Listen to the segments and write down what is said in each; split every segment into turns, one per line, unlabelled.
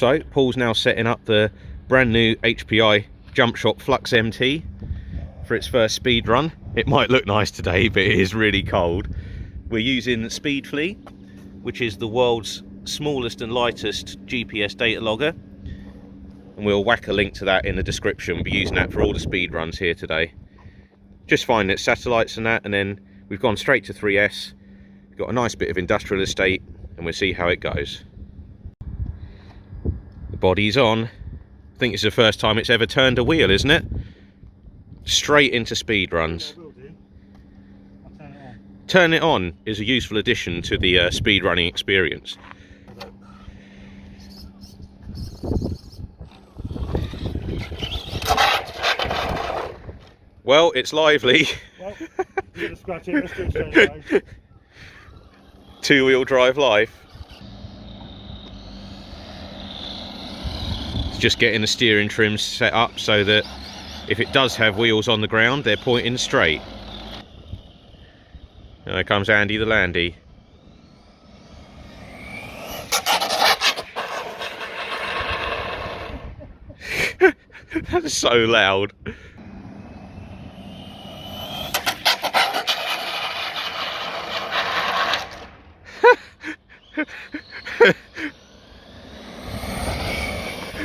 So Paul's now setting up the brand new HPI Jumpshot Flux MT for its first speed run. It might look nice today, but it is really cold. We're using Speed Flea, which is the world's smallest and lightest GPS data logger, and we'll whack a link to that in the description. We'll be using that for all the speed runs here today. Just finding its satellites and that, and then we've gone straight to 3S. We've got a nice bit of industrial estate, and we'll see how it goes. The body's on. I think it's the first time it's ever turned a wheel, isn't it? Straight into speed runs. Turn it on is a useful addition to the speed running experience. Well, it's lively. Well, you're gonna scratch it. Let's do it straight away. Two-wheel drive life. It's just getting the steering trim set up so that if it does have wheels on the ground, they're pointing straight. And there comes Andy the Landy. That's so loud.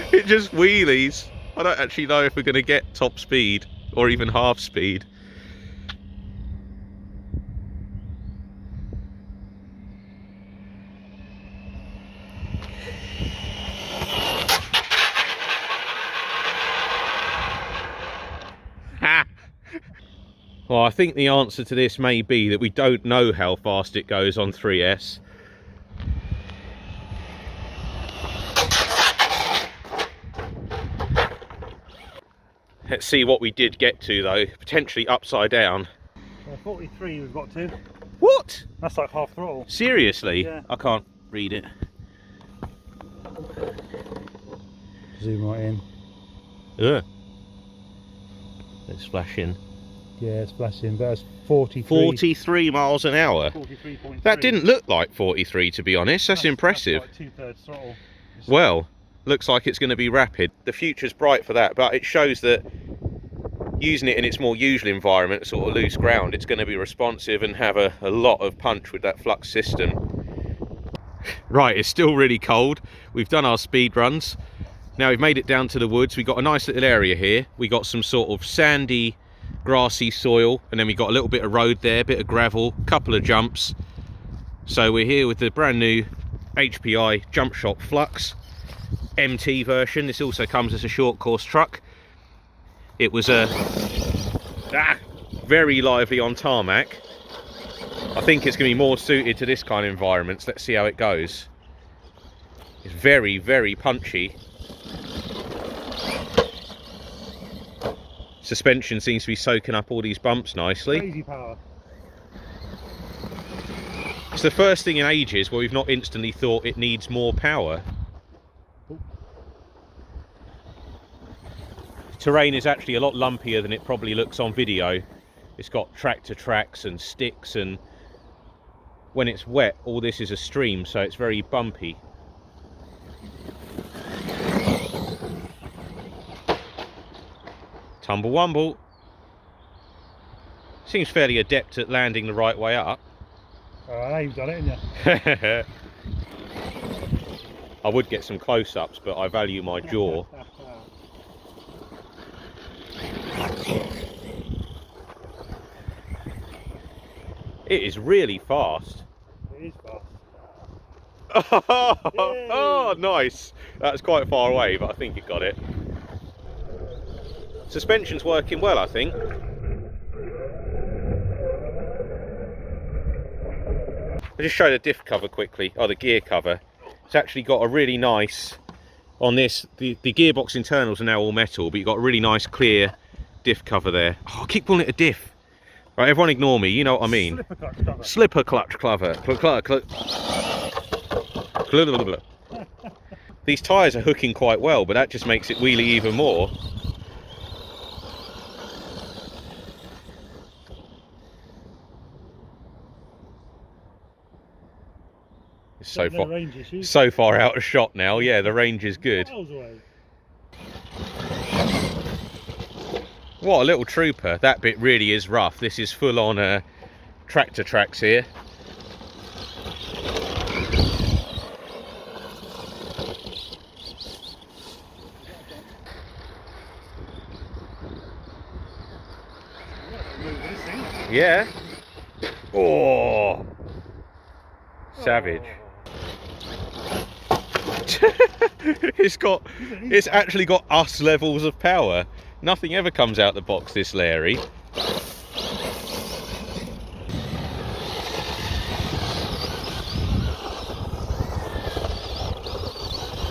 It just wheelies. I don't actually know if we're going to get top speed or even half speed. Well, I think the answer to this may be that we don't know how fast it goes on 3S. Let's see what we did get to though, potentially upside down.
43 we've got to.
What?
That's like half throttle.
Seriously?
Yeah.
I can't read it.
Zoom right in.
Ugh. It's flashing.
Yeah, it's flashing, but it's 43.
43 miles an hour.
43.3.
That didn't look like 43 to be honest, that's impressive.
That's like 2/3 throttle.
Well, looks like it's going to be rapid. The future's bright for that, but it shows that using it in its more usual environment, sort of loose ground, it's going to be responsive and have a lot of punch with that flux system. Right, it's still really cold. We've done our speed runs. Now we've made it down to the woods. We've got a nice little area here. We got some sort of sandy, grassy soil, and then we got a little bit of road there, a bit of gravel, couple of jumps. So we're here with the brand new HPI Jumpshot Flux MT version. This also comes as a short course truck. It was very lively on tarmac. I think it's going to be more suited to this kind of environment. So let's see how it goes. It's very, very punchy. Suspension seems to be soaking up all these bumps nicely.
Crazy power.
It's the first thing in ages where we've not instantly thought it needs more power. Terrain is actually a lot lumpier than it probably looks on video. It's got tractor tracks and sticks, and when it's wet all this is a stream, so it's very bumpy. Tumble wumble. Seems fairly adept at landing the right way up.
Oh, I know you've done it, haven't you?
I would get some close-ups, but I value my jaw. It is really fast.
It is fast.
Oh, nice. That's quite far away, but I think it got it. Suspension's working well, I think. I'll just show the diff cover quickly, the gear cover. It's actually got a really nice, on this, the gearbox internals are now all metal, but you've got a really nice clear diff cover there. Oh, I keep calling it a diff. Right, everyone ignore me, you know what I mean.
Slipper clutch cover.
Slipper clutch cover. These tyres are hooking quite well, but that just makes it wheelie even more. so
No
far,
range issues.
so far out of shot now. Yeah, the range is good.
Miles away.
What a little trooper. That bit really is rough. This is full on tractor tracks here. Yeah. Oh, savage. It's actually got us levels of power. Nothing ever comes out the box this Larry.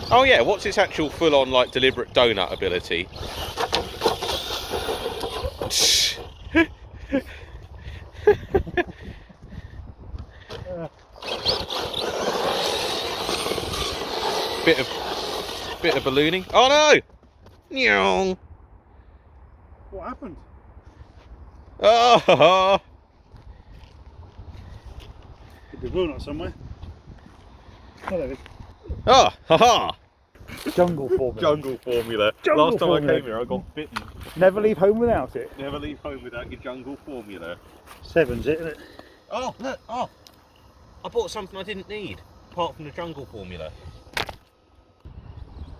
Oh yeah, what's its actual full-on like deliberate donut ability? bit of ballooning. Oh no! Nyong.
What happened?
Oh!
Could be blown up somewhere. Oh, there it is.
Oh! Haha!
Jungle formula.
Jungle formula.
Jungle
Last time
formula.
I came here, I got bitten.
Never leave home without it.
Never leave home without your jungle formula.
7's it, isn't it?
Oh, look! Oh! I bought something I didn't need, apart from the jungle formula.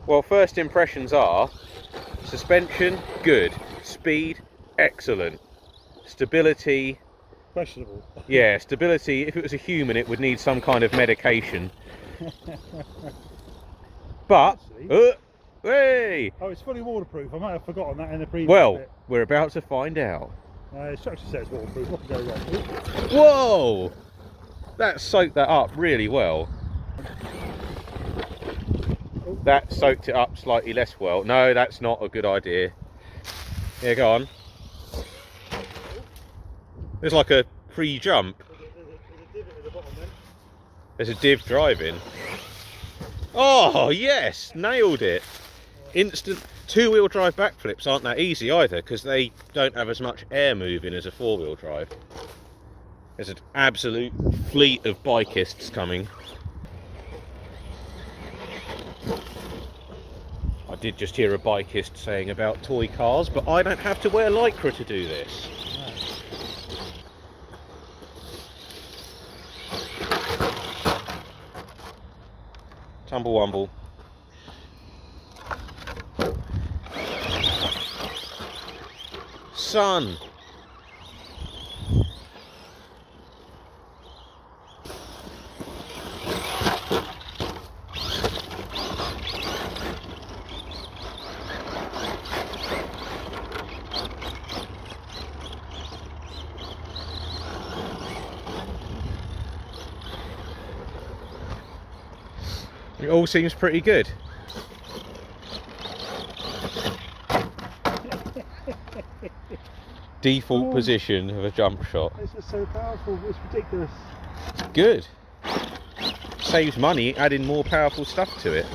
Well, first impressions are suspension, good. Speed, excellent. Stability,
Questionable.
yeah, stability. If it was a human, it would need some kind of medication. But, hey!
Oh, it's fully waterproof. I might have forgotten that in the previous
Well,
bit.
we're about to find out.
The structure says waterproof. What can go wrong?
Whoa! That soaked that up really well. That soaked it up slightly less well. No, that's not a good idea. Yeah, go on. There's like a pre-jump. There's a div driving. Oh, yes! Nailed it! Instant two-wheel drive backflips aren't that easy either, because they don't have as much air moving as a four-wheel drive. There's an absolute fleet of bikists coming. I did just hear a bikist saying about toy cars, but I don't have to wear lycra to do this. Tumble wumble. Son! It all seems pretty good. Default position of a jump shot.
This is so powerful. It's ridiculous.
Good. Saves money adding more powerful stuff to it.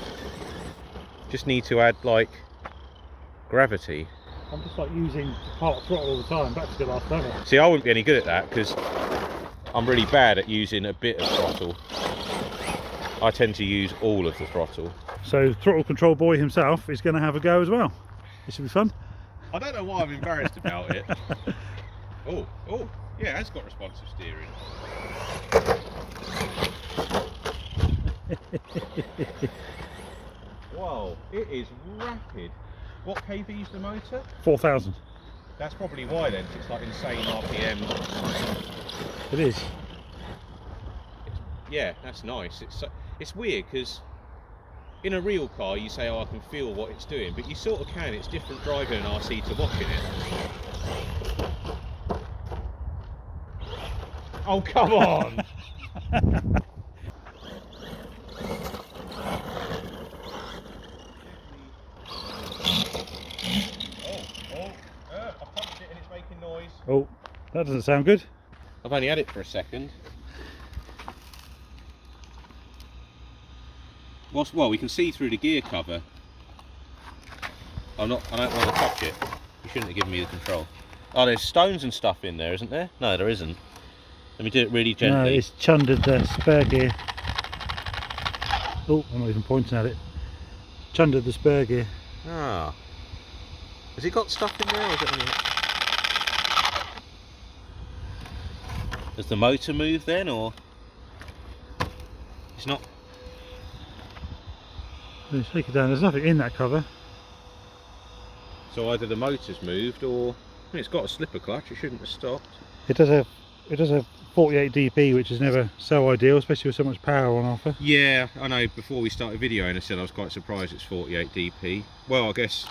Just need to add like gravity.
I'm just like using part throttle all the time. Battery's gonna last forever.
See, I wouldn't be any good at that because I'm really bad at using a bit of throttle. I tend to use all of the throttle.
So throttle control boy himself is going to have a go as well. This should be fun.
I don't know why I'm embarrassed about it. Oh, yeah, it's got responsive steering. Whoa, it is rapid. What kV's the motor?
4,000.
That's probably why then, 'cause it's like insane RPM.
It is.
Yeah, that's nice. It's weird because in a real car you say, oh, I can feel what it's doing, but you sort of can. It's different driving an RC to watching it. Oh, come on! I punched it and it's making noise.
Oh, that doesn't sound good.
I've only had it for a second. Well, we can see through the gear cover. I don't want to touch it. You shouldn't have given me the control. Oh, there's stones and stuff in there, isn't there? No, there isn't. Let me do it really gently.
No, it's chundered the spare gear. Oh, I'm not even pointing at it. Chundered the spur gear.
Ah. Has it got stuff in there, or is it only... Does the motor move then, or... It's not...
Let's take it down. There's nothing in that cover.
So either the motor's moved, or... I mean, it's got a slipper clutch, it shouldn't have stopped.
It does have 48 dp, which is never so ideal, especially with so much power on offer.
Yeah, I know, before we started videoing I said I was quite surprised it's 48 dp. Well, I guess...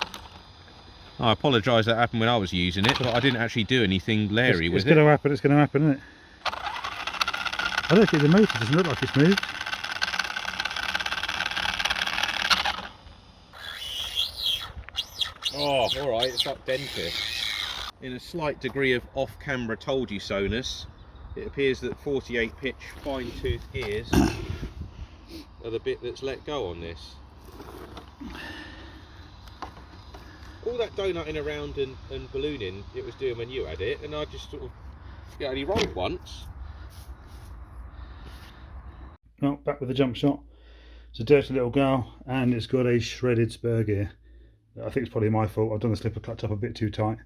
I apologise that happened when I was using it, but I didn't actually do anything Larry with it.
It's going to happen, isn't it? I don't think the motor doesn't look like it's moved.
Oh, alright, it's like dented. In a slight degree of off-camera told you so-ness, it appears that 48 pitch fine-tooth gears are the bit that's let go on this. All that donutting around and ballooning it was doing when you had it, and I just sort of only rolled once.
Well, back with the jump shot. It's a dirty little gal, and it's got a shredded spur gear. I think it's probably my fault. I've done the slipper clutch up a bit too tight.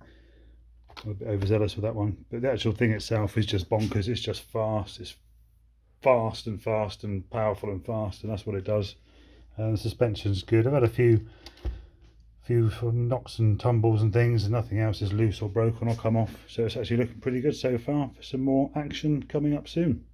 I'm a bit overzealous with that one. But the actual thing itself is just bonkers. It's just fast. It's fast and powerful and fast, and that's what it does. And the suspension's good. I've had a few knocks and tumbles and things, and nothing else is loose or broken or come off. So it's actually looking pretty good so far. For some more action coming up soon.